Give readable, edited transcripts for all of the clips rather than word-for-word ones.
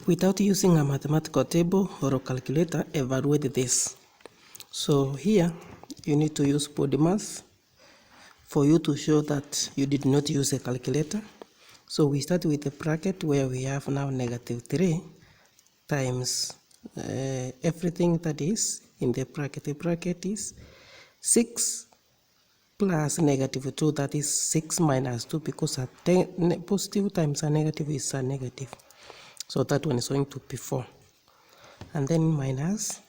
Without using a mathematical table or a calculator, evaluate this. So here, you need to use Polygons for you to show that you did not use a calculator. So we start with the bracket where we have now -3 times everything that is in the bracket. The bracket is 6 plus -2, that is 6 minus 2, because a positive times a negative is a negative. So that one is going to be 4. And then minus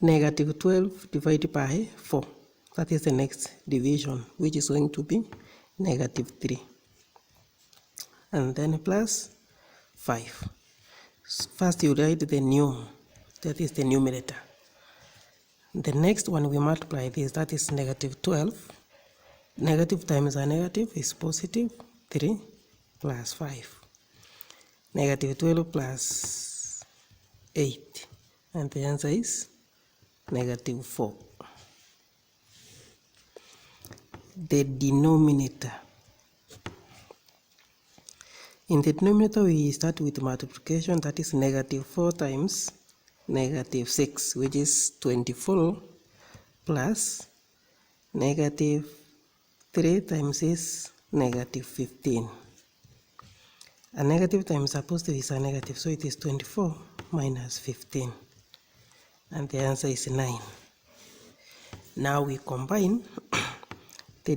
-12 divided by 4. That is the next division, which is going to be -3. And then plus 5. First you write the new, that is the numerator. The next one we multiply this, that is -12. Negative times a negative is positive 3 plus 5. -12 plus 8. And the answer is -4. The denominator. In the denominator, we start with multiplication, that is -4 times -6, which is 24, plus -3 times is -15. A negative times a positive is a negative, so it is 24 minus 15. And the answer is 9. Now we combine the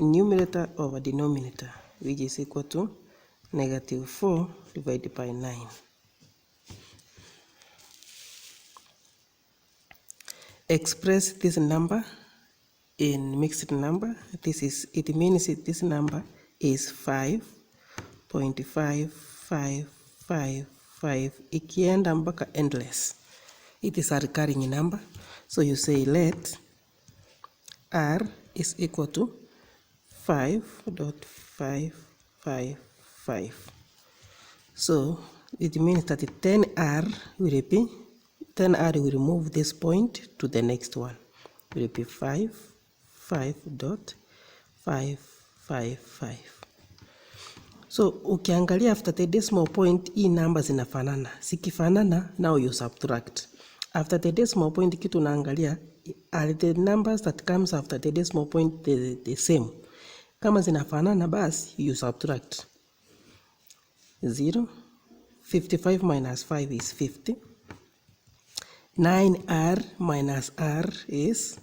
numerator over denominator, which is equal to -4 divided by 9. Express this number in mixed number. It means this number is 5.5555 ikienda mpaka endless. It is a recurring number, so you say let R is equal to 5.555. So it means that 10R will be 10R will move this point to the next one. It will be 5.555. So ukiangalia after the decimal point, hii numbers zinafanana. Sikifanana, now you subtract. After the decimal point, kitu naangalia, are the numbers that comes after the decimal point the same? Kama zinafanana, basi you subtract. 0. 55 minus 5 is 50. 9R minus R is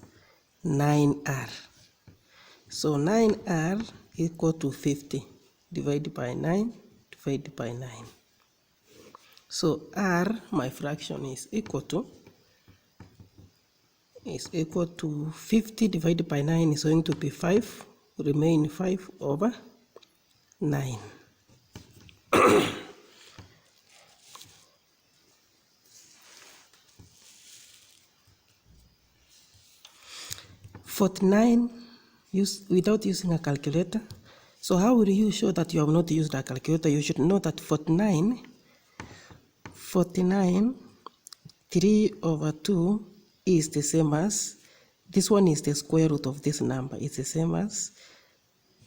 9R. So 9R equal to 50 divided by 9 divided by 9. So R, my fraction, is equal to 50 divided by 9 is going to be 5, remain 5 over 9. 49 without using a calculator. So how will you show that you have not used a calculator? You should know that 49, 3 over 2 is the same as, this one is the square root of this number. It's the same as,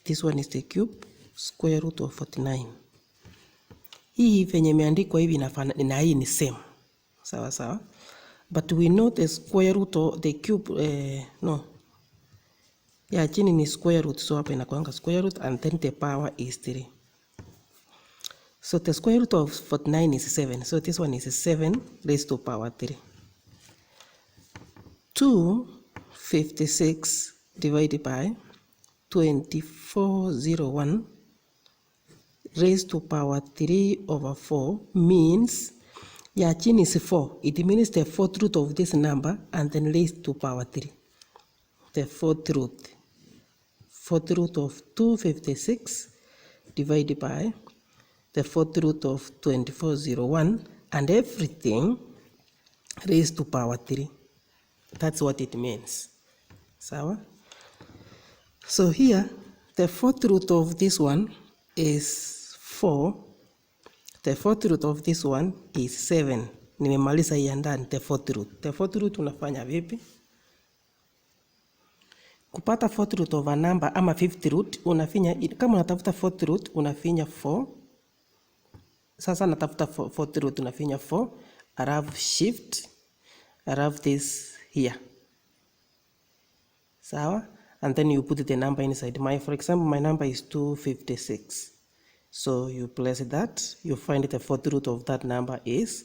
this one is the cube, square root of 49. Hii venye imeandikwa hivi na hii ni same. Sawa sawa. But we know the square root of the cube, no. Ya chini ni square root, so hapa inakuanga square root and then the power is 3. So the square root of 49 is 7. So this one is 7 raised to power 3. 256 divided by 2401 raised to power 3 over 4 means, ya chini is 4. It means the fourth root of this number and then raised to power 3. The fourth root of 256 divided by the fourth root of 2401 and everything raised to power 3. That's what it means. Sawa? So here, the fourth root of this one is 4. The fourth root of this one is 7. Nimemaliza hii ndani the fourth root. The fourth root unafanya vipi? Kupata fourth root of a number ama fifth root, unafinya, kama unatafuta fourth root, unafinya 4 Sasa natafuta fourth root, tunafinya 4, alafu shift, alafu this here. Sawa? And then you put the number inside. For example, my number is 256. So you place that, you find the fourth root of that number is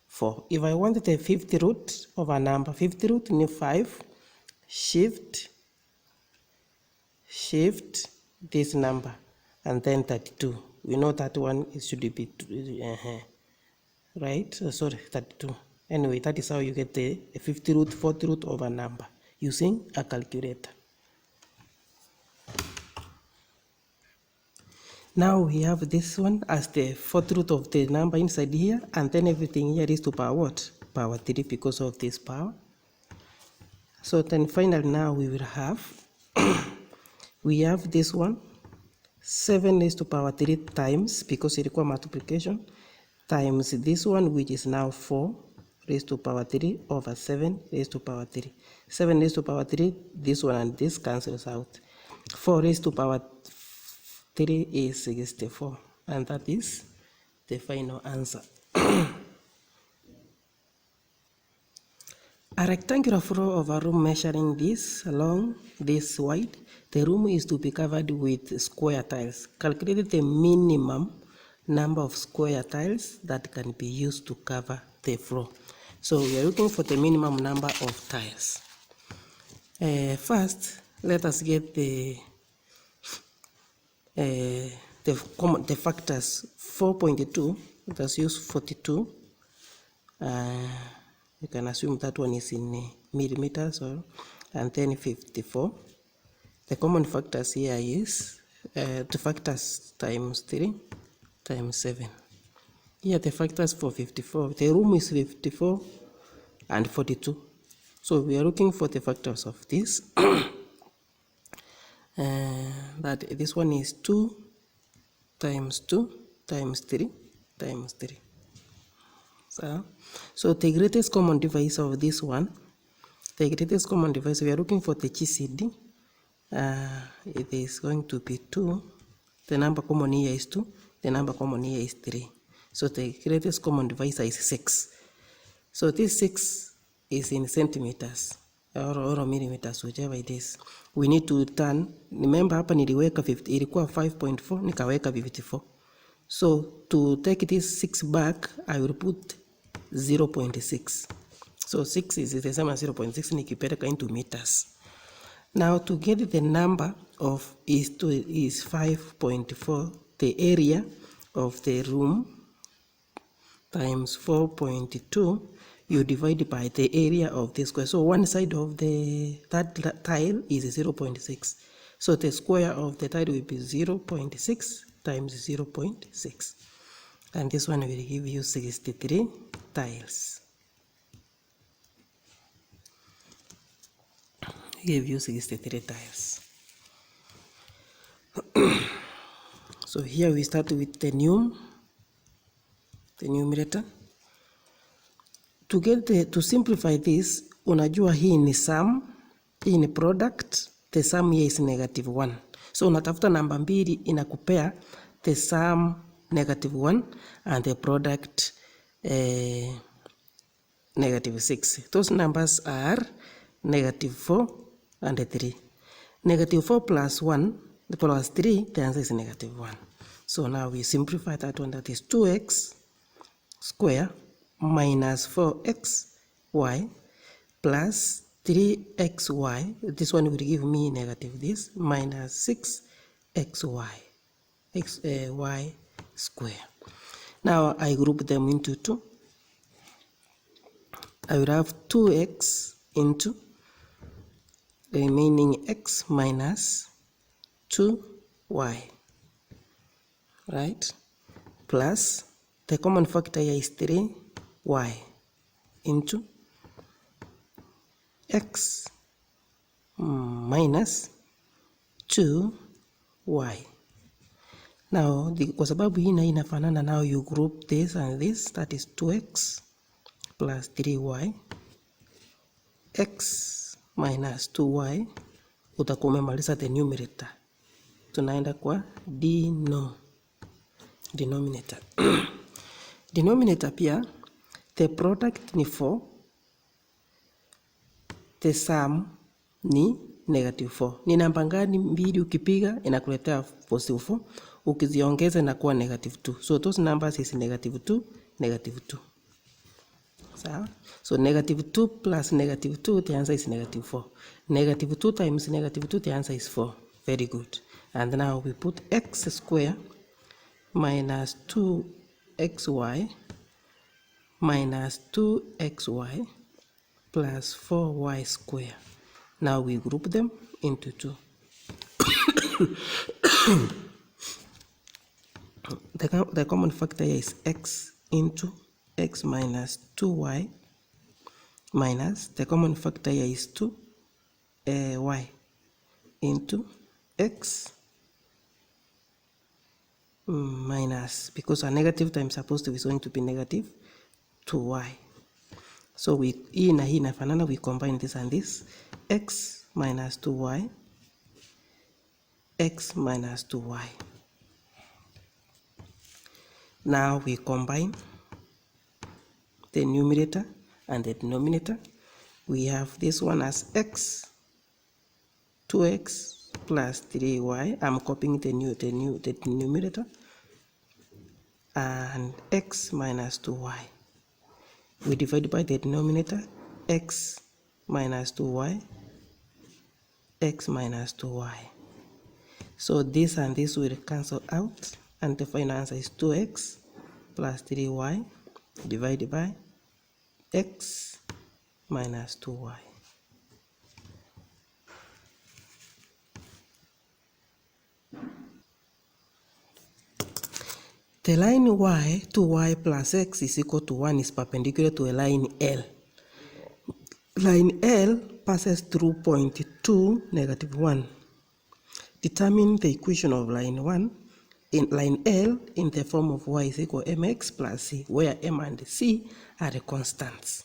4. If I wanted the fifth root of a number, fifth root in 5, shift this number, and then 32. We know that one should be right? Sorry, 32. Anyway, that is how you get the fifth root, fourth root of a number using a calculator. Now we have this one as the fourth root of the number inside here, and then everything here is to power what? Power 3 because of this power. So then finally now we will have we have this one 7 raised to power 3 times, because it requires multiplication, times this one, which is now 4 raised to power 3 over 7 raised to power 3. 7 raised to power 3, this one and this cancels out. 4 raised to power 3 is 64, and that is the final answer. A rectangular floor of a room measuring this long, this wide, the room is to be covered with square tiles. Calculate the minimum number of square tiles that can be used to cover the floor. So we are looking for the minimum number of tiles. First, let us get the factors. 4.2, let us use 42. You can assume that one is in millimeters, and then 54. The common factors here is the factors times 3 times 7. Here the factors for 54. The room is 54 and 42. So we are looking for the factors of this. That this one is 2 times 2 times 3 times 3. So the greatest common device of this one, we are looking for the GCD. It is going to be 2. The number common here is 2. The number common here is 3. So the greatest common divisor is 6. So this 6 is in centimeters or millimeters, whichever it is. We need to turn. Remember hapa niliweka 50, ilikuwa 5.4, nikaweka 54. So to take this 6 back, I will put 0.6. So 6 is the same as 0.6 nikipeleka into meters. Now to get the number of is 5.4, the area of the room times 4.2, you divide by the area of the square. So one side of that tile is 0.6. So the square of the tile will be 0.6 times 0.6. And this one will give you 63 tiles. Give you 63 tiles. So here we start with the numerator. To simplify this, unajua hii ni sum, hii ni product, the sum here is -1. So unatafuta namba mbili inakupea the sum -1 and the product -6. Those numbers are -4 and 3. -4 plus 1 plus 3, the answer is -1. So now we simplify that one, that is 2x square minus 4xy plus 3xy. This one will give me negative this, minus 6xy y square. Now I group them into 2. I will have 2x into the remaining x minus 2y, right? Plus the common factor here is 3y into x minus 2y. Now kwa sababu hii na inafanana, now you group this and this, that is 2x plus 3y x minus 2y. Utakuwa umemaliza the numerator. Tunaenda kwa denominator. Denominator pia, the product ni 4, the sum ni -4. Ni namba gani mbili ukipiga inakuletea +4, ukiziongeza inakuwa -2. So those numbers is -2, -2. Sawa? So -2 plus -2, the answer is -4. -2 times -2, the answer is 4. Very good. And now we put x square minus 2xy minus 2xy plus 4y square. Now we group them into 2. The common factor here is x into x minus 2y minus, the common factor here is 2y into x minus, because a negative times a positive is going to be negative, 2y. So hii na hii inafanana, we combine this and this, x minus 2y, x minus 2y. Now we combine the numerator and the denominator. We have this one as x, 2x plus 3y. I'm copying the numerator, and x minus 2y. We divide by the denominator, x minus 2y, x minus 2y. So this and this will cancel out, and the final answer is 2x plus 3y divided by x minus 2y. The line y, 2y plus x is equal to 1 is perpendicular to a line L. Line L passes through point 2, -1. Determine the equation of line 1 in line L in the form of y is equal to mx plus c, where m and c are the constants.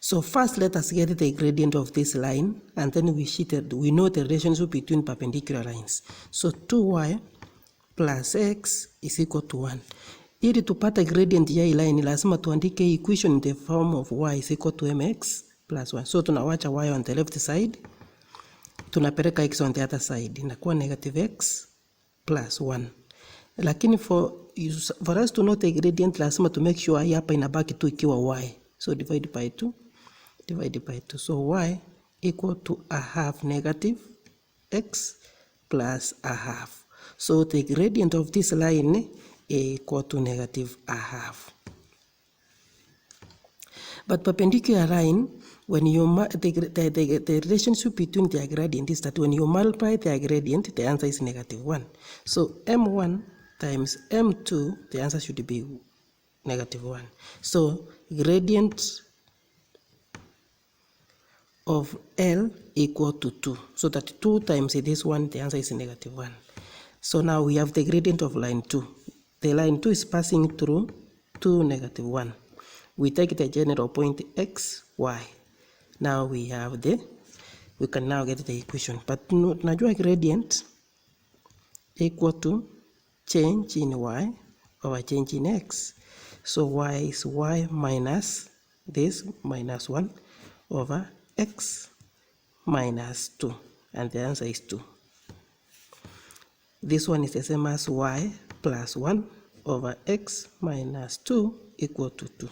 So first let us get the gradient of this line, and then we know the relationship between perpendicular lines. So 2y plus x is equal to 1. Ili tupata gradient ya hii line lazima tuandike equation in the form of y is equal to mx plus 1. So tunawacha y on the left side, tunapeleka x on the other side, inakuwa -x plus 1. Lakini for us to know the gradient lazima to make sure hapa inabaki tu ikiwa y. So divide by 2, divide by 2. So y equal to a half negative x plus a half. So the gradient of this line is equal to -1/2. But perpendicular line, when you the relationship between their gradient is that when you multiply their gradient, the answer is -1. So m1 times m2, the answer should be -1. So gradient of L equal to 2. So that 2 times this one, the answer is -1. So now we have the gradient of line 2. The line 2 is passing through 2, -1. We take the general point x, y. Now we can now get the equation. But najua gradient equal to change in y over change in x. So y is y minus this minus 1 over x minus 2. And the answer is 2. This one is the same as y plus 1 over x minus 2 equal to 2.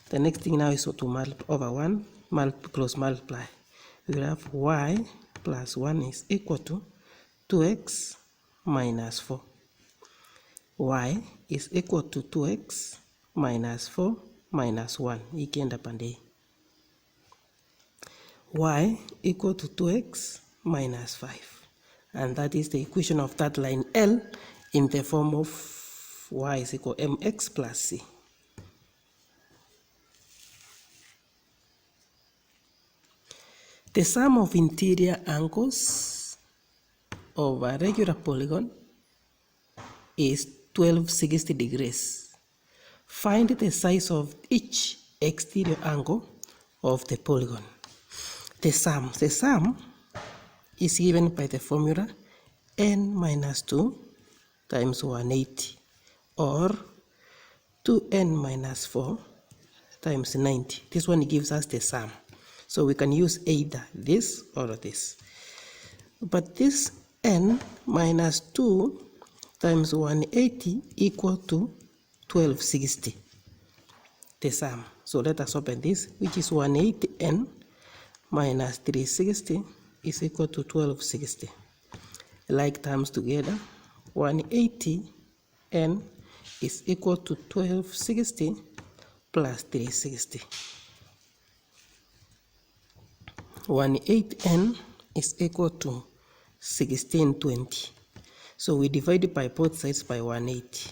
The next thing now is to multiply over 1, cross multiply. We will have y plus 1 is equal to 2x minus 4. Y is equal to 2x minus 4 minus 1. Ikienda pande. Y equal to 2x minus 5. And that is the equation of that line L in the form of y is equal to mx plus c. The sum of interior angles of a regular polygon is 1260 degrees. Find the size of each exterior angle of the polygon. The sum is given by the formula n minus 2 times 180, or 2n minus 4 times 90. This one gives us the sum. So we can use either this or this. But this n minus 2 times 180 equal to 1260, the sum. So let us open this, which is 180n minus 360 is equal to 1260. Like terms together, 180n is equal to 1260 plus 360. 180n is equal to 1620. So we divide by both sides by 180.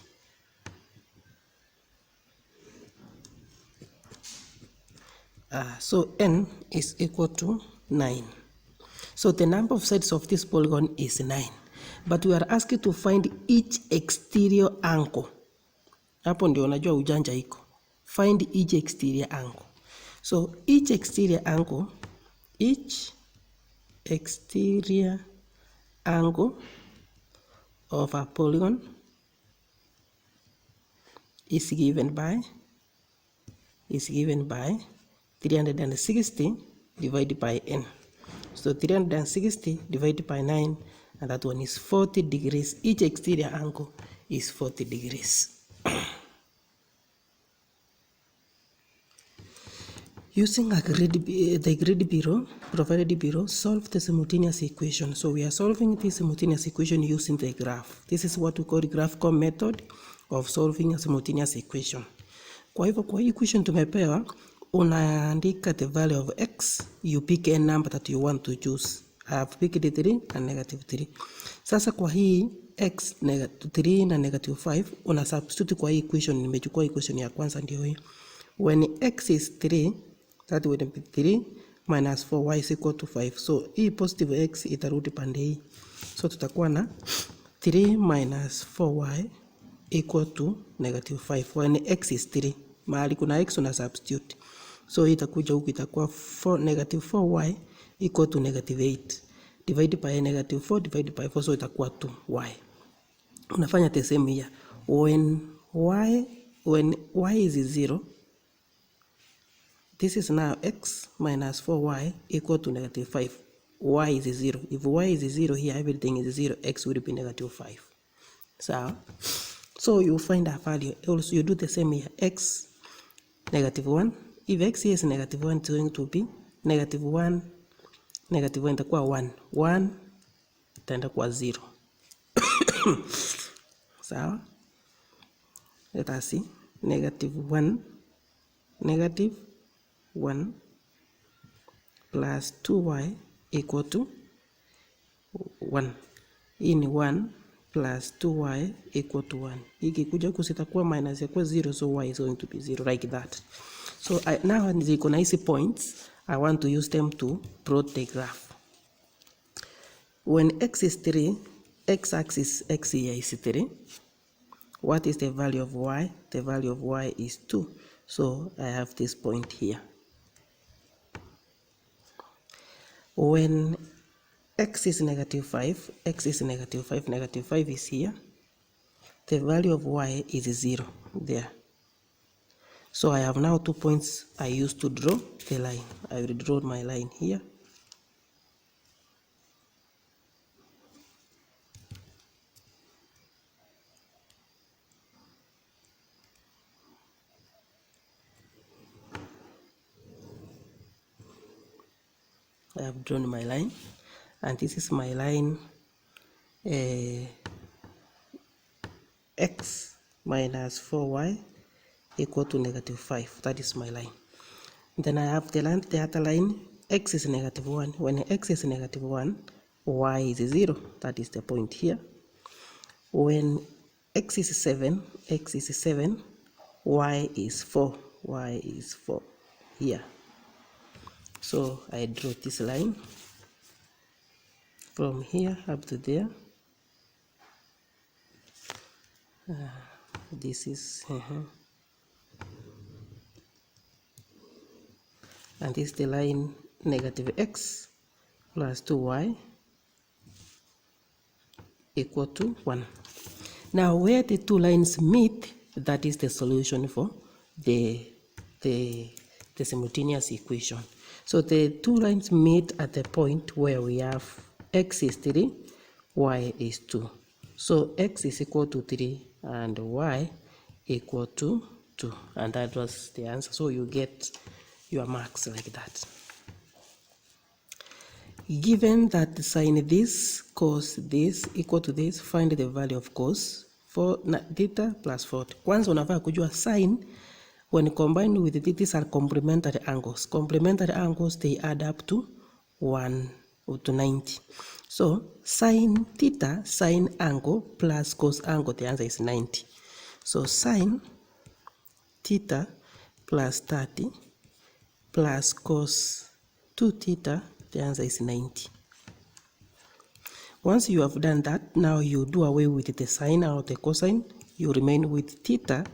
So n is equal to 9. So the number of sides of this polygon is 9. But we are asked to find each exterior angle. Hapo ndio unajua ujanja iko. Find each exterior angle. So each exterior angle of a polygon is given by 360 divided by n. So 360 divided by 9, and that one is 40 degrees. Each exterior angle is 40 degrees. Using the grid below, provided below, solve the simultaneous equation. So we are solving this simultaneous equation using the graph. This is what we call the graphical method of solving a simultaneous equation. Kwa hivyo kwa equation tumepewa, unaandika the value of x, you pick a number that you want to choose. I have picked 3 and negative 3. Sasa kwa hii x, 3 na negative 5, una substitute kwa hii equation. Nimechukua equation ya kwanza ndio hii. When x is 3, that will be 3 minus 4y is equal to 5. So hii positive x itarudi pande hii. So tutakuwa na 3 minus 4y equal to negative 5. When x is 3, mahali kuna x una substitute. So hii itakuja huku itakuwa negative 4y equal to negative 8. Divided by negative 4 divided by 4, so itakuwa 2y. Unafanya the same here. When y is 0, this is now x minus 4y equal to negative 5. Y is 0. If y is 0 here, everything is 0. X will be negative 5. So you find a value. Also, you do the same here. X negative 1. If x is negative 1, it's going to be negative 1. Negative 1 itakuwa 1. 1 itaenda kwa 0. Sawa? Let us see. Negative 1. Negative 1 plus 2y equal to 1. Hii ni 1 plus 2y equal to 1. Hiki kuja huku sitakuwa minus equal 0, so y is going to be 0 like that. So now ziko na hizi points, I want to use them to plot the graph. When x is 3, x-axis x here is 3. What is the value of y? The value of y is 2. So I have this point here. When x is negative 5, x is negative 5, negative 5 is here. The value of y is 0 there. So I have now 2 points I use to draw the line. I will draw my line here. I have drawn my line, and this is my line x minus 4y equal to negative 5. That is my line. Then I have the other line, x is negative 1. When x is negative 1, y is 0. That is the point here. When x is 7, y is 4. Y is 4 here. So I draw this line from here up to there. This is and this is the line negative x plus 2y equal to 1. Now where the two lines meet, that is the solution for the simultaneous equation. So the two lines meet at the point where we have x is 3, y is 2. So x is equal to 3 and y equal to 2, and that was the answer. So you get your marks like that. Given that sin this cos this equal to this, find the value of cos for theta plus 40. Kwanza unafaa kujua sin when combined with these are complementary angles. Complementary angles, they add up to 1 or to 90. So sin theta, sin angle plus cos angle, the answer is 90. So sin theta plus 30 plus cos 2 theta, the answer is 90. Once you have done that, now you do away with the sine or the cosine. You remain with theta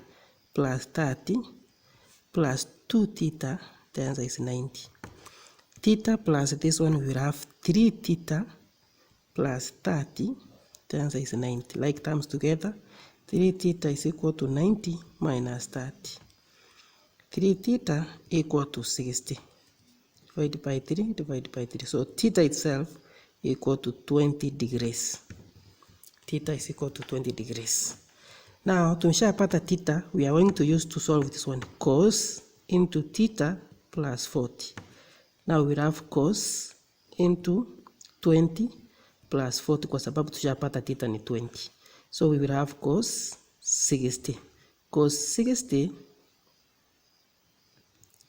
plus 30 plus 2 theta, the answer is 90. Theta plus this one, we will have 3 theta plus 30, the answer is 90. Like terms together, 3 theta is equal to 90 minus 30. 3 theta equal to 60. Divided by 3, divided by 3. So theta itself equal to 20 degrees. Theta is equal to 20 degrees. Now, tumeshapata theta, we are going to use to solve this one. Cos into theta plus 40. Now we have cos into 20 plus 40 kwa sababu tushapata theta ni 20. So we will have cos 60. Cos 60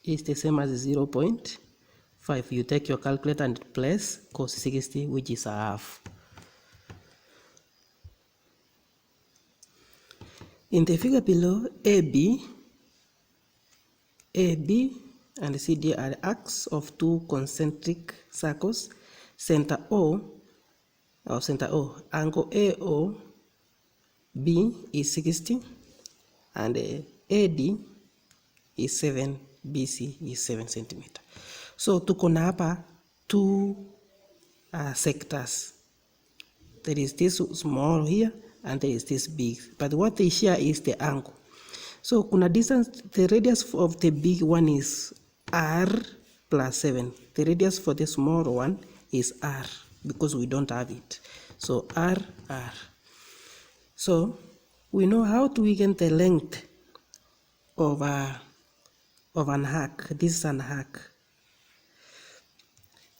is the same as 0.5. You take your calculator and place cos 60, which is a half. In the figure below, AB and CD are arcs of two concentric circles. Center O, angle AOB is 60, and AD is 7, BC is 7 centimeter. So tuko na hapa two sectors. There is this small here and there is this big, but what they share is the angle. So kuna distance, the radius of the big one is r plus 7. The radius for the small one is r because we don't have it. So r. So we know how to get the length of an arc. This is an arc.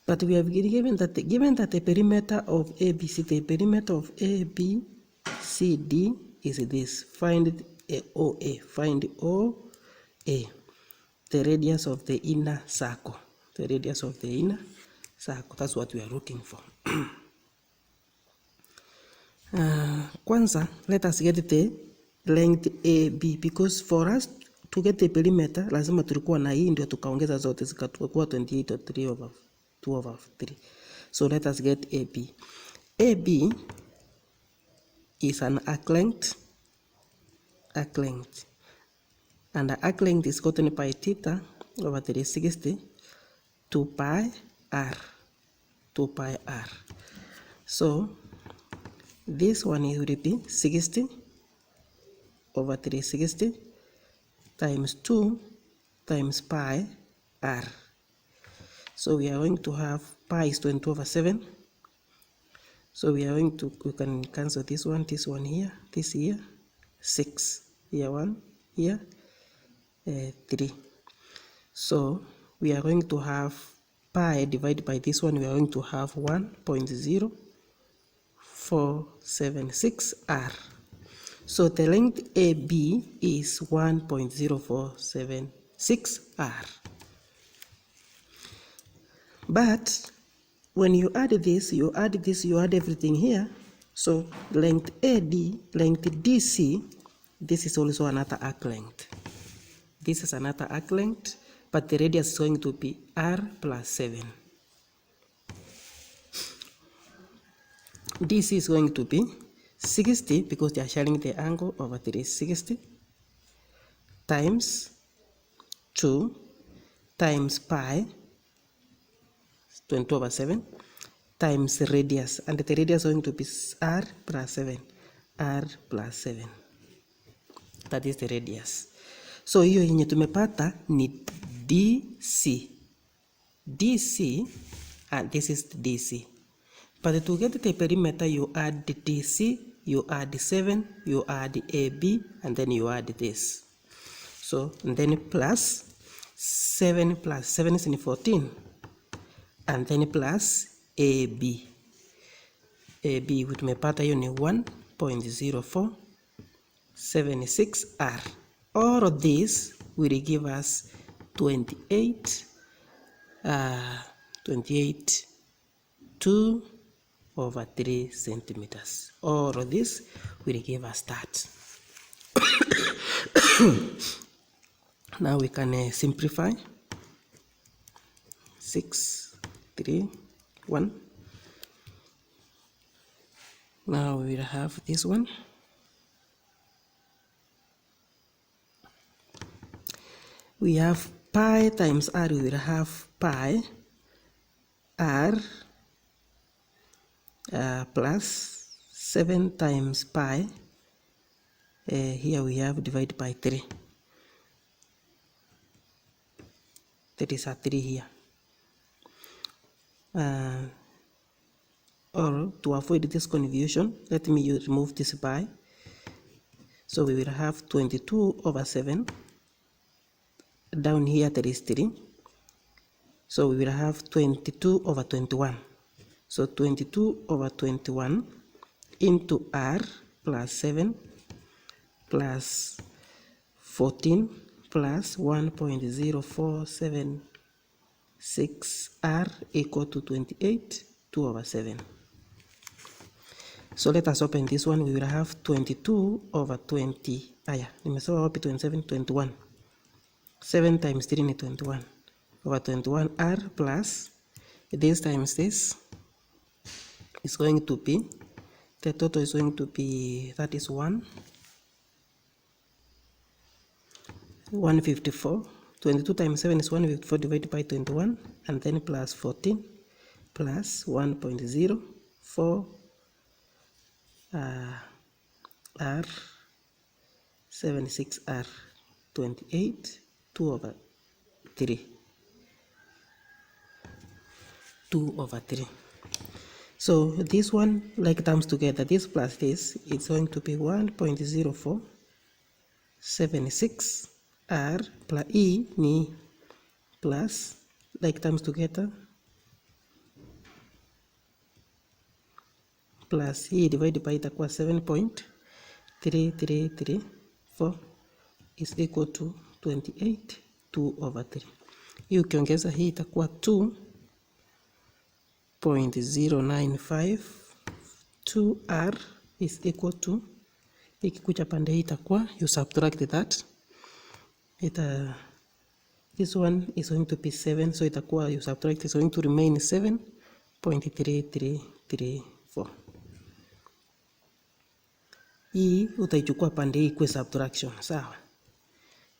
But we have given that the perimeter of ABC, the perimeter of ABCD is this. Find OA. Find OA. The radius of the inner circle. The radius of the inner circle. That's what we are looking for. Kwanza, let us get the length AB, because for us to get the perimeter, lazima tulikuwa na hii ndio tukaongeza zote zikakuwa 28 or 3 over 2 over 3. So let us get AB. AB is an arc length. And the arc length is gotten by theta over 360 2 pi r. So this one will be 60 over 360 times 2 times pi r. So we are going to have pi is 20 over 7. So we can cancel this one here, this here, 6, here 1, here 3. So we are going to have pi divided by this one, we are going to have 1.0476 r. So the length AB is 1.0476 r. But when you add this, you add everything here. So length AD, length DC, this is also another arc length. This is another arc length, but the radius is going to be r plus 7. DC is going to be 60 because they are sharing the angle over 360 times 2 times pi 20 over 7 times radius, and the radius is going to be r plus 7. that is the radius. So hiyo yenye tumepata ni DC. DC, and this is DC. But to get the perimeter, you add the DC, you add 7, you add AB, and then you add this. So, and then plus 7 is in 14, and then plus AB. AB with tumepata hiyo ni 1.0476 R. All of this will give us 28 2/3 centimeters. All of this will give us that. Now we can simplify. 6, 3, 1. Now we will have this one. We have pi times r. We will have pi r plus 7 times pi. Here we have divided by 3. That is a 3 here. Or to avoid this confusion, let me remove this pi. So we will have 22/7. Down here there is 3. So we will have 22/21. So 22/21 into r plus 7 plus 14 plus 1.0476 r equal to 28 2/7. So let us open this one. We will have 22/20. Nimesema wapi 27, 21. 7 times 3 ni 21. Over 21 r plus this times this is going to be, the total is going to be, that is 154. 22 times 7 is 154 divided by 21, and then plus 14 plus 1.04 r 76 r 28 2/3. 2/3. So this one like terms together, this plus this, it's going to be 1.0476 r plus e ni plus like terms together plus e divided by itakuwa 7.3334 is equal to 28 2/3. Hii ukiongeza hii itakuwa 2.0952 r is equal to, ikikuja pande hii itakuwa, you subtract that, this one is going to be 7, so itakuwa you subtract, is going to remain 7.3334. Hii utaichukua pande hii kwa subtraction, sawa?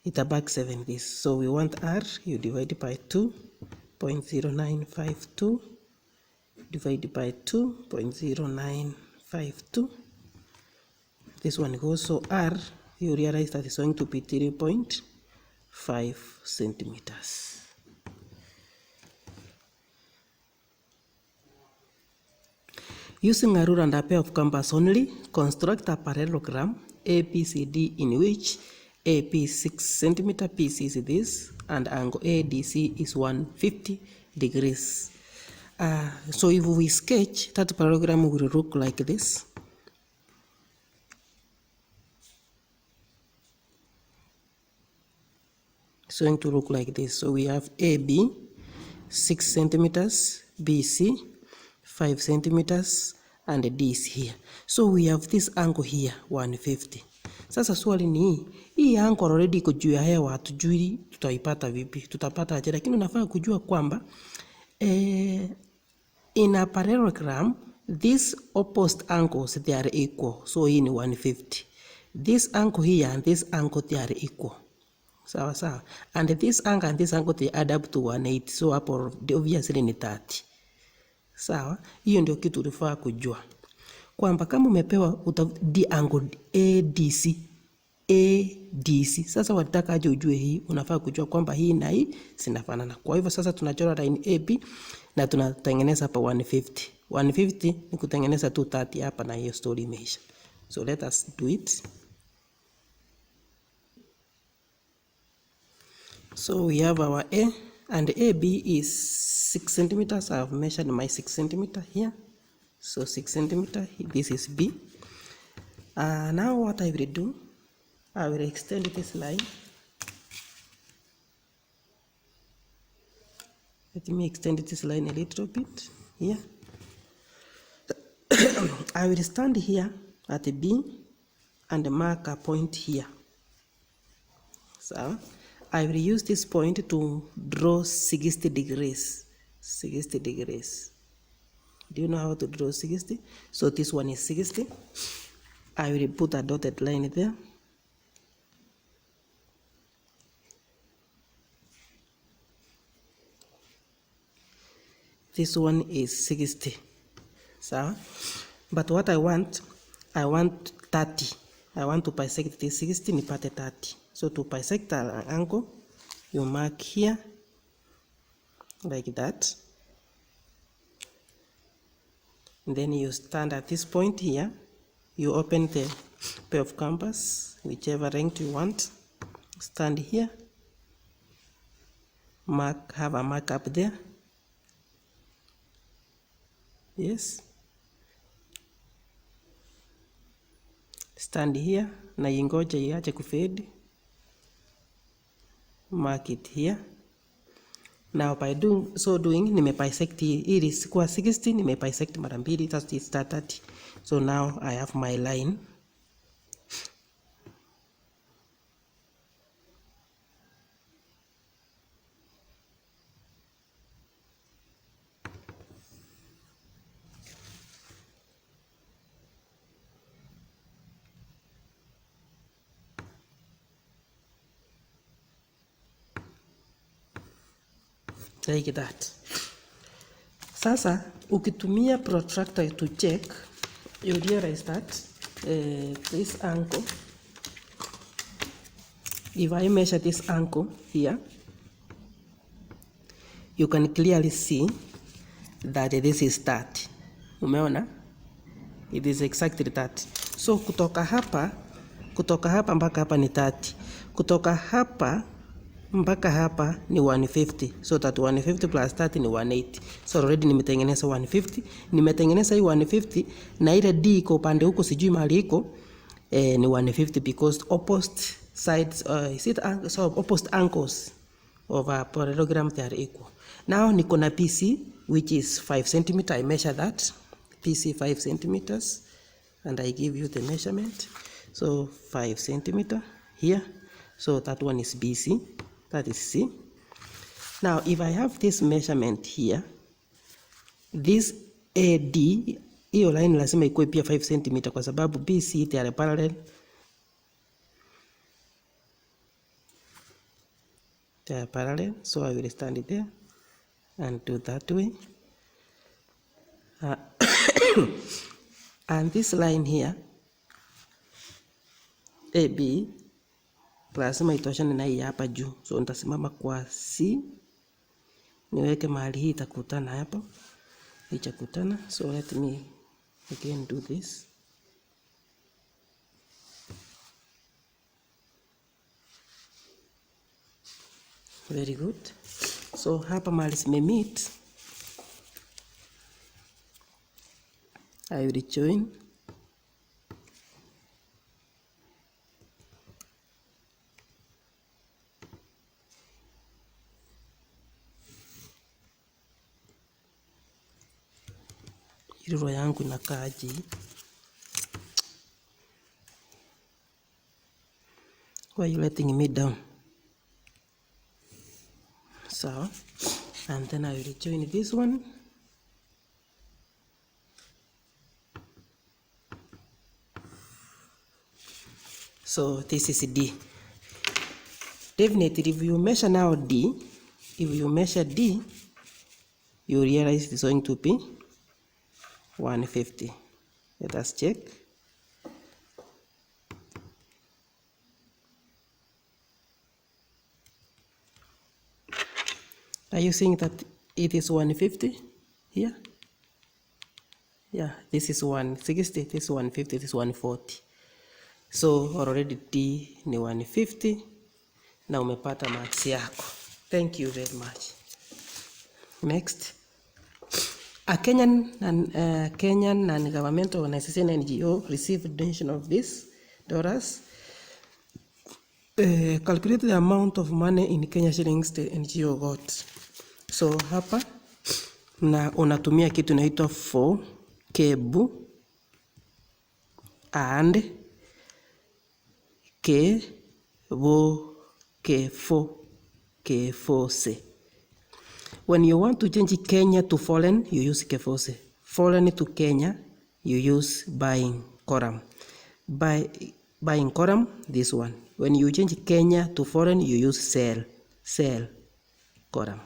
Itabaki 7 this. So we want r, you divide by 2.0952 divided by 2.0952. This one goes, so r, you realize that it's going to be 3.5 centimeters. Using a ruler and a pair of compass only, construct a parallelogram ABCD in which AP is 6 cm, PC is this, and angle ADC is 150 degrees. So if we sketch, that parallelogram will look like this. It's going to look like this. So we have AB 6 centimeters, BC 5 centimeters, and DC here. So we have this angle here 150. Sasa swali ni hii angle already iko juu ya hewa, hatujui tutaipata vipi, tutapata aje, lakini unafaa kujua kwamba in a parallelogram these opposite angles they are equal. So hii ni 150. This angle here and this angle they are equal. Sawa sawa. And this angle and this angle they add up to 180. So hapo obviously ni 30. Sawa, hiyo ndio kitu ulifaa kujua. Kwamba kama umepewa the angle ADC, ADC. Sasa wataka aje ujue hii, unafaa kujua kwamba hii na hii zinafanana. Kwa hivyo sasa tunachora line AB na tunatengeneza hapa 150. 150 ni kutengeneza 230 hapa na hiyo story imeisha. So let us do it. So we have our A and AB is 6 centimeters. I have measured my 6 centimeter here. So 6 centimeter, this is B. Now what I will do, I will extend this line. Let me extend this line a little bit here. I will stand here at B and mark a point here. So I will use this point to draw 60 degrees. 60 degrees. Do you know how to draw 60? So this one is 60. I will put a dotted line there. This one is 60. So, but what I want 30. I want to bisect this 60 nipate 30. So to bisect an angle, you mark here like that. And then you stand at this point here. You open the pair of compass, whichever length you want. Stand here. Mark, have a mark up there. Yes. Stand here na ingoje iache kufade. Mark it here. Now by doing nimebisect hii ilikuwa 60, nimebisect mara mbili, that is 30. So now I have my line. Like that. Sasa ukitumia protractor to check, you realize that this angle, if I measure this angle here, you can clearly see that this is 30. Umeona? It is exactly 30. So kutoka hapa mpaka hapa ni 30. Kutoka hapa mpaka hapa ni 150. So that 150 plus 30 ni 180. So already nimetengeneza 150. Nimetengeneza hii 150 na ile D iko upande huko sijui mahali iko ni 150 because opposite sides opposite angles of a parallelogram they are equal. Now niko na PC which is 5 cm. I measure that. PC 5 centimeters and I give you the measurement. So 5 cm here. So that one is BC. That is C. Now, if I have this measurement here, this AD, hiyo line lazima ikuwe pia 5 cm kwa sababu BC they are parallel. They are parallel, so I will stand it there and do that way. And this line here, AB, lazima itoshane na hii hapa juu. So nitasimama kwa C, niweke mahali hii itakutana hapo, itakutana. So let me again do this. Very good. So hapa mahali zimemeet, I will join. Roho yangu inakaaje? Why are you letting me down? So, and then I will join this one. So this is D. Definitely, if you measure now D, if you measure D, you realize it's going to be 150. Let us check. Are you seeing that it is 150 here? Yeah, this is 160, this is 150, this is 140. So already D ni 150 na umepata marks yako. Thank you very much. Next. A Kenyan non-government organization NGO received donation of this dollars. Calculate the amount of money in Kenya shillings the NGO got. So hapa na unatumia kitu inaitwa for kebu and kevo kefose. When you want to change Kenya to foreign, you use kefose. Foreign to Kenya, you use buying column. Buying column, this one. When you change Kenya to foreign, you use sell column.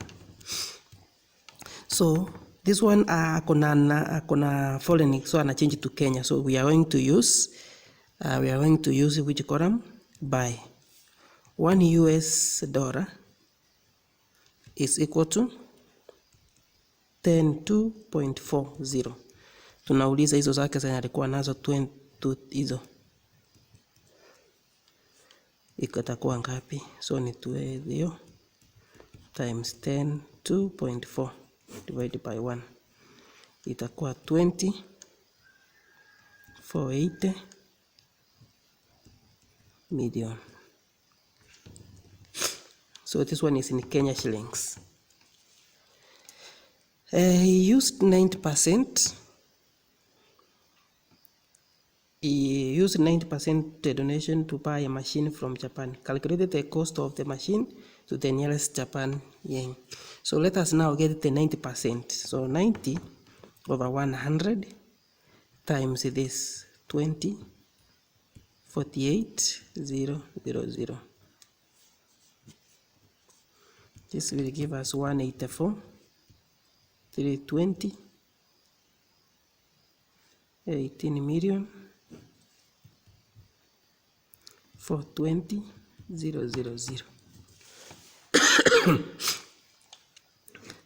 So this one kuna foreign, so ana change to Kenya. So we are going to use which column? Buy. $1 US is equal to 102.40. Tunauliza hizo zake zenye alikuwa nazo 20 hizo. Itakuwa ngapi? So ni 2 times 10 2.4 divided by 1. Itakuwa 480 million. So this one is in Kenya shillings. He used 90%. He used 90% donation to buy a machine from Japan. Calculated the cost of the machine to the nearest Japan yen. So let us now get the 90%. So 90 over 100 times this 20, 48,000. This will give us 184, 320, 18 million, 420,000.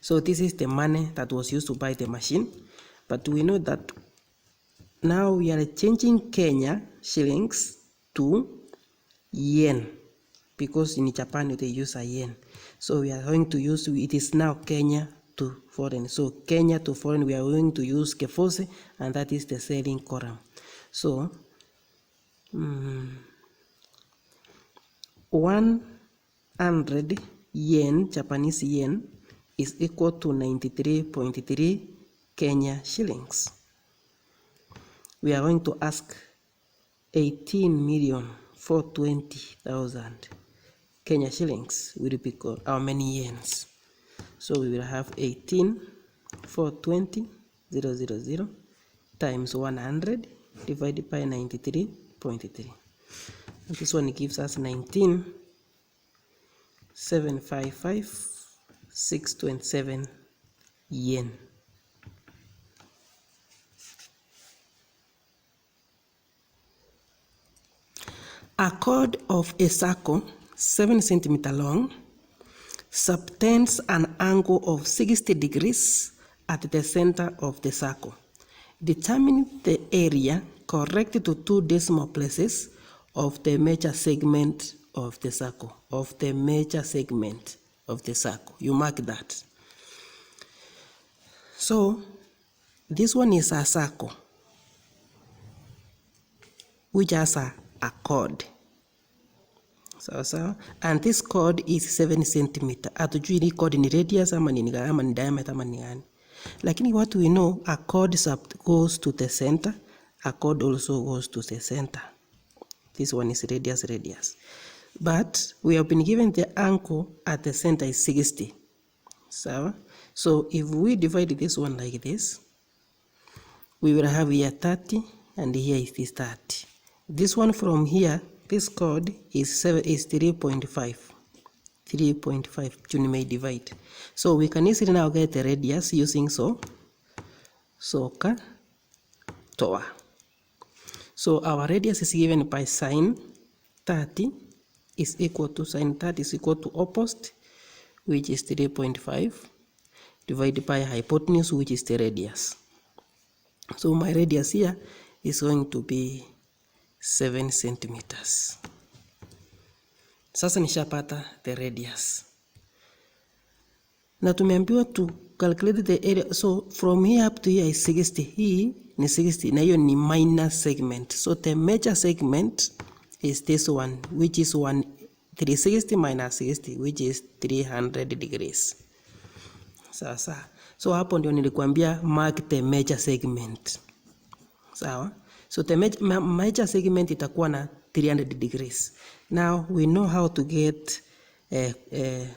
So this is the money that was used to buy the machine. But we know that now we are changing Kenya shillings to yen, because in Japan they use a yen. So we are going to use, it is now Kenya to foreign. So Kenya to foreign, we are going to use kefose, and that is the selling column. So 100 yen, Japanese yen, is equal to 93.3 Kenya shillings. We are going to ask 18,420,000 Kenya shillings will be called how many yens? So we will have 18,420,000 times 100 divided by 93.3. And this one gives us 19,755,627 yen. A chord of a circle 7 cm long subtends an angle of 60 degrees at the center of the circle. Determine the area correct to 2 decimal places of the major segment of the circle. You mark that. So this one is a circle which has a chord. So, and this chord is 7 cm. Hatujui ni chord ni radius ama ni diameter ama ni gani. Lakini what we know, a chord goes to the center, a chord also goes to the center. This one is radius. But we have been given the angle at the center is 60. So if we divide this one like this, we will have here 30 and here is this 30. This one from here, this chord is 3.5. 3.5 you may divide. So we can easily now get the radius using toa. So our radius is given by sine 30 is equal to opposite which is 3.5, divided by hypotenuse, which is the radius. So my radius here is going to be 7 centimeters. Sasa nishapata the radius. Na tumeambiwa to calculate the area. So from here up to here is 60. Hii ni 60 na hiyo ni minor segment. So the major segment is this one, which is 360 minus 60, which is 300 degrees. Sasa. So hapo ndio nilikuambia mark the major segment. Sawa? So the major segment itakuwa na 300 degrees. Now we know how to get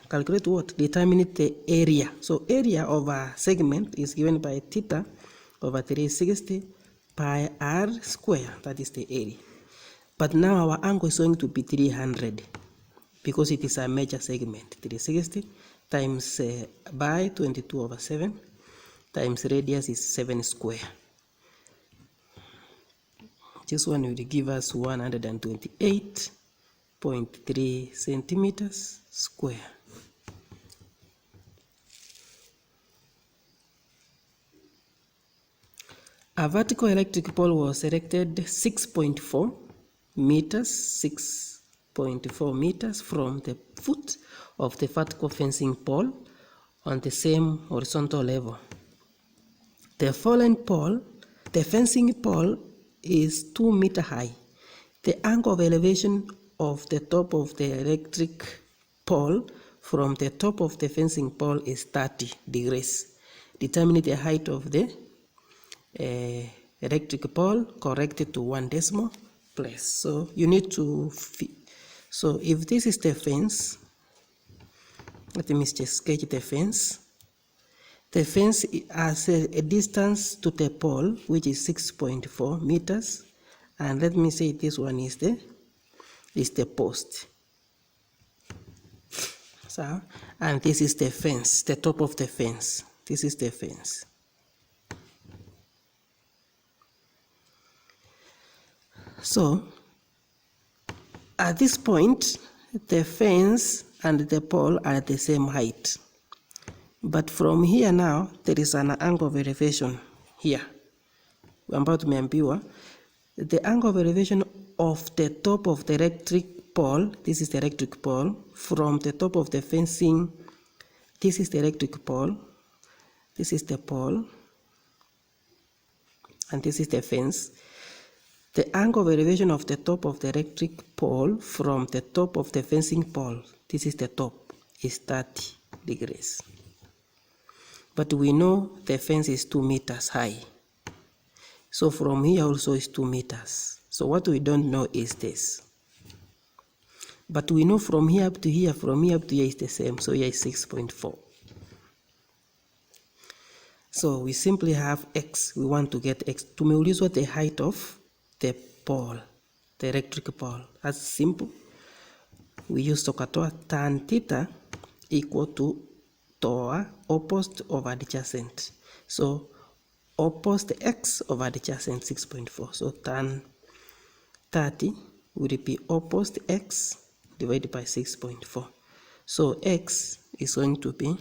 calculate what? Determine the area. So area of a segment is given by theta over 360 pi r square. That is the area. But now our angle is going to be 300 because it is a major segment. 360 times by 22 over 7 times radius is 7 square. This one will give us 128.3 centimeters square. A vertical electric pole was erected 6.4 meters from the foot of the vertical fencing pole on the same horizontal level. The fallen pole, the fencing pole, is 2 meters high. The angle of elevation of the top of the electric pole from the top of the fencing pole is 30 degrees. Determine the height of the electric pole corrected to 1 decimal place. So you need to, so if this is the fence, let me just sketch the fence. The fence has a distance to the pole, which is 6.4 meters. And let me say this one is the post. So, and this is the fence, the top of the fence. This is the fence. So, at this point, the fence and the pole are the same height. But from here now, there is an angle of elevation here. Ambao tumeambiwa, the angle of elevation of the top of the electric pole, this is the electric pole, from the top of the fencing, this is the electric pole, this is the pole, and this is the fence. The angle of elevation of the top of the electric pole from the top of the fencing pole, this is the top, is 30 degrees. But we know the fence is 2 meters high. So from here also is 2 meters. So what we don't know is this. But we know from here up to here, from here up to here is the same. So here is 6.4. So we simply have x. We want to get x. Tumeulizwa the height of the pole, the electric pole. That's simple. We use tukatoa tan theta equal to toa opposite over adjacent. So opposite x over adjacent 6.4. So tan 30 will be opposite x divided by 6.4. So x is going to be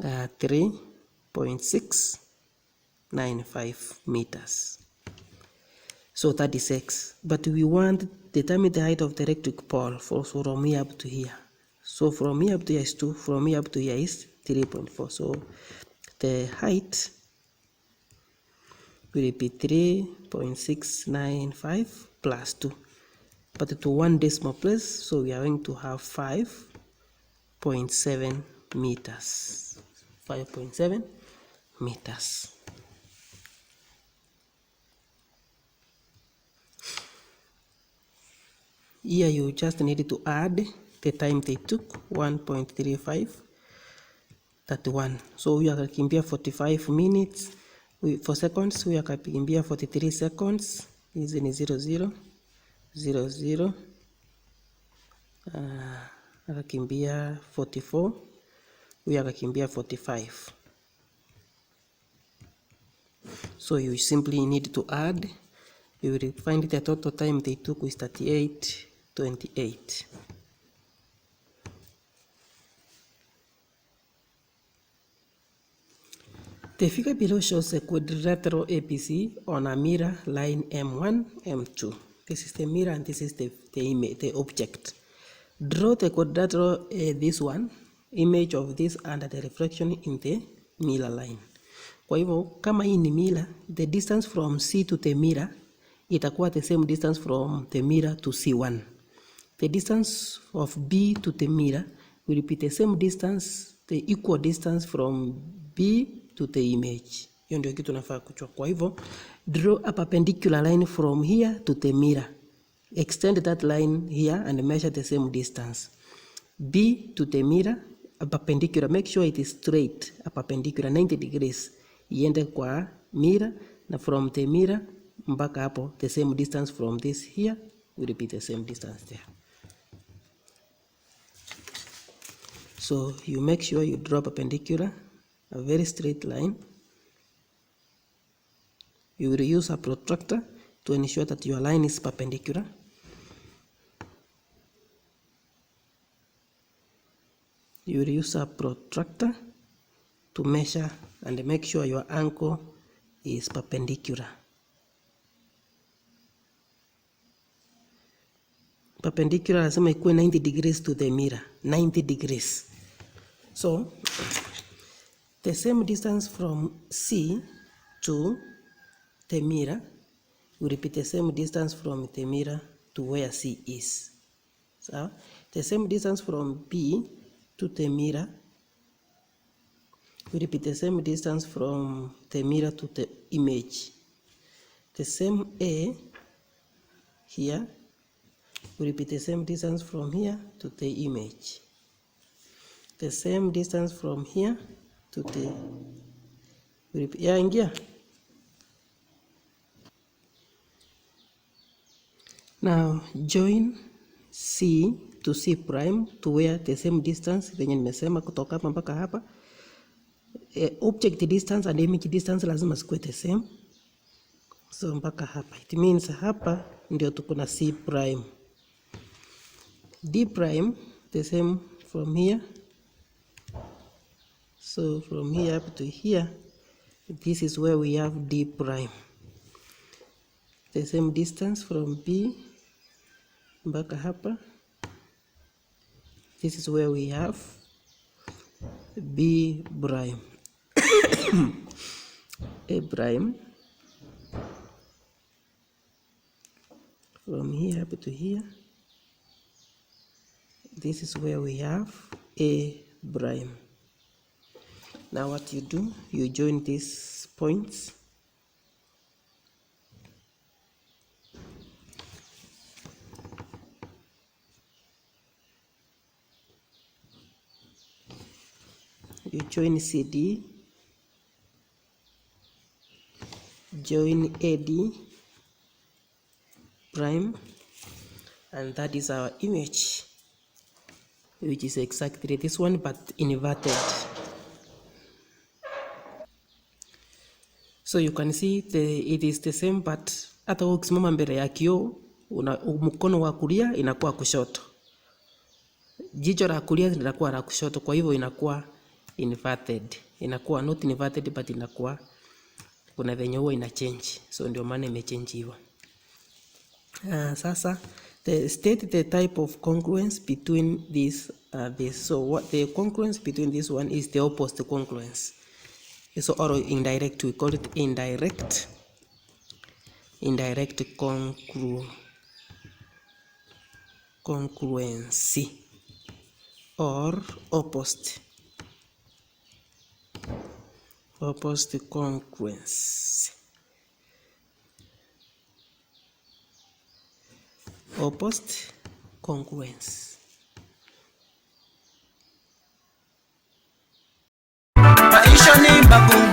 3.695 meters. So that is x. But we want to determine the height of the electric pole from here up to here. So from here up to here is 2, from here up to here is 3.4. So the height will be 3.695 plus 2. But to 1 decimal place, so we are going to have 5.7 meters. 5.7 meters. Here you just need to add the time they took, 1.35, 31. So we are kimbia 45 minutes. For seconds, we are kimbia 43 seconds. This is 0, 0, 0, 0. Kimbia 44. We are kimbia 45. So you simply need to add. You will find the total time they took is 38.28. The figure below shows a quadrilateral ABC on a mirror line M1, M2. This is the mirror and this is the object. Draw the quadrilateral this one, image of this under the reflection in the mirror line. Kwa hivyo kama hii ni mirror, the distance from C to the mirror itakuwa the same distance from the mirror to C1. The distance of B to the mirror will be the same distance, the equal distance from B to the image. Hiyo ndio kitu nafaa kuchukua. Kwa hivyo draw a perpendicular line from here to the mirror. Extend that line here and measure the same distance. B to the mirror, a perpendicular, make sure it is straight, a perpendicular 90 degrees. Iende kwa mirror, na from the mirror mpaka hapo the same distance from this here will be the same distance there. So you make sure you draw perpendicular, a very straight line. You will use a protractor to ensure that your line is perpendicular. You will use a protractor to measure and make sure your angle is perpendicular. Perpendicular lazima ikuwe 90 degrees to the mirror, 90 degrees. So the same distance from C to the mirror will be the same distance from the mirror to where C is. So the same distance from B to the mirror will be the same distance from the mirror to the image. The same A here will be the same distance from here to the image. The same distance from here to the ingia. Now join C to C prime to where the same distance venye nimesema kutoka hapa mpaka hapa. Object distance and image distance lazima zikuwe the same. So mpaka hapa. It means hapa ndio tuko na C prime. D prime the same from here. So from here up to here, this is where we have D prime. The same distance from B mpaka hapa. This is where we have B prime. A prime. From here up to here. This is where we have A prime. Now what you do, you join these points. You join CD, join AD prime, and that is our image, which is exactly this one but inverted. So you can see it is the same, but hata ukisimama mbele ya kioo mkono wa kulia inakuwa kushoto, jicho la kulia linakuwa la kushoto, kwa hivyo inakuwa inverted. Inakuwa not inverted but inakuwa kuna venye huwa ina change, so ndio maana imechange hivyo. Sasa state the type of congruence between this so what the congruence between this one is the opposite congruence. So or indirect, we call it indirect congruency or opposite congruence. Opposite congruence. Maisha ni magumu.